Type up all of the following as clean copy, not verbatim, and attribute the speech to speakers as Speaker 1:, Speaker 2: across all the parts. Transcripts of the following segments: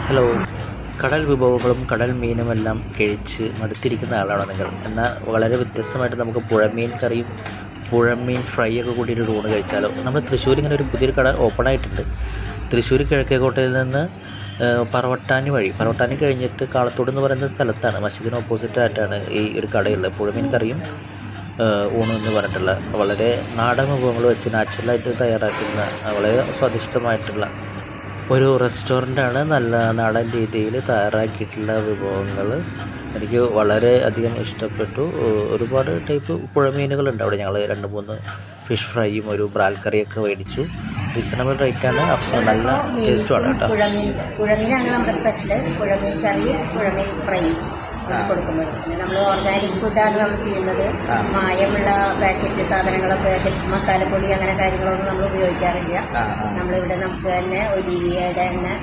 Speaker 1: Hello. കടൽ വിഭവങ്ങളും കടൽ മീനുമെല്ലാം കഴിച്ച് മടുത്തിരിക്കുന്ന ആളാണോ നിങ്ങൾ? എന്നാൽ വളരെ വ്യത്യസ്തമായിട്ട് നമുക്ക് പുഴമീൻ കറിയും പുഴമീൻ ഫ്രൈ ഒക്കെ കൂട്ടിയിട്ട് ഊണ് കഴിച്ചാലോ? നമ്മൾ തൃശ്ശൂർ ഇങ്ങനെ ഒരു പുതിയൊരു കട ഓപ്പൺ ആയിട്ടുണ്ട്. തൃശ്ശൂർ കിഴക്കേക്കോട്ടയിൽ നിന്ന് പറവട്ടാനി കഴിഞ്ഞിട്ട് കാളത്തോട് എന്ന് പറയുന്ന സ്ഥലത്താണ്, മസ്ജിദിന് ഓപ്പോസിറ്റ് ആയിട്ടാണ് ഈ ഒരു കടയുള്ളത്. പുഴമീൻ കറിയും ഊണ് എന്ന് പറഞ്ഞിട്ടുള്ള വളരെ നാടൻ വിഭവങ്ങൾ വെച്ച് നാച്ചുറലായിട്ട് തയ്യാറാക്കുന്ന വളരെ സ്വാദിഷ്ടമായിട്ടുള്ള ഒരു റെസ്റ്റോറൻ്റാണ്. നല്ല നാടൻ രീതിയിൽ തയ്യാറാക്കിയിട്ടുള്ള വിഭവങ്ങൾ എനിക്ക് വളരെ അധികം ഇഷ്ടപ്പെട്ടു. ഒരുപാട് ടൈപ്പ് പുഴമീനുകളുണ്ട് അവിടെ. ഞങ്ങൾ 2-3 ഫിഷ് ഫ്രൈയും ഒരു ബ്രാൽ കറിയൊക്കെ മേടിച്ചു. റീസണബിൾ റേറ്റാണ്, നല്ല ടേസ്റ്റുമാണ് കേട്ടോ.
Speaker 2: പുഴമീനാണ് നമ്മുടെ സ്പെഷ്യൽ. പുഴമീൻ കറി, പുഴമീൻ ഫ്രൈ കൊടുക്കുന്നത്. പിന്നെ നമ്മൾ ഓർഗാനിക് ഫുഡാണ് നമ്മൾ ചെയ്യുന്നത്. മായമുള്ള പാക്കറ്റ് സാധനങ്ങളൊക്കെ, മസാലപ്പൊടി അങ്ങനെ കാര്യങ്ങളൊന്നും നമ്മൾ ഉപയോഗിക്കാറില്ല. നമ്മളിവിടെ നമുക്ക് തന്നെ ഒലിവിയയുടെ തന്നെ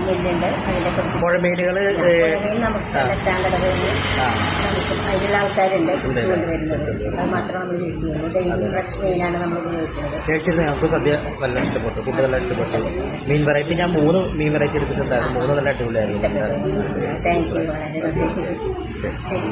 Speaker 2: മില്ലുണ്ട്. അതിൻ്റെ പുഴമീൻ നമുക്ക് നല്ല സ്റ്റാൻഡേർഡ് നമുക്ക് അതിലുള്ള ആൾക്കാരുണ്ട് പിടിച്ചു കൊണ്ടുവരുന്നത്. അത് മാത്രം നമ്മൾ യൂസ് ചെയ്യുന്നത്. ഡെയിലി ഫ്രഷ് മീനാണ് നമ്മൾ ഉപയോഗിക്കുന്നത്.
Speaker 1: ഞങ്ങൾക്ക് സദ്യ നല്ല ഇഷ്ടപ്പെട്ടു, ഫുഡ് നല്ല ഇഷ്ടപ്പെട്ടു. മീൻ വെറൈറ്റി ഞാൻ 3 മീൻ വെറൈറ്റി എടുത്തിട്ടുണ്ടായിരുന്നു. 3 നല്ല അടിപൊളിയായിരുന്നു.
Speaker 2: Thank you. വളരെ ശരി.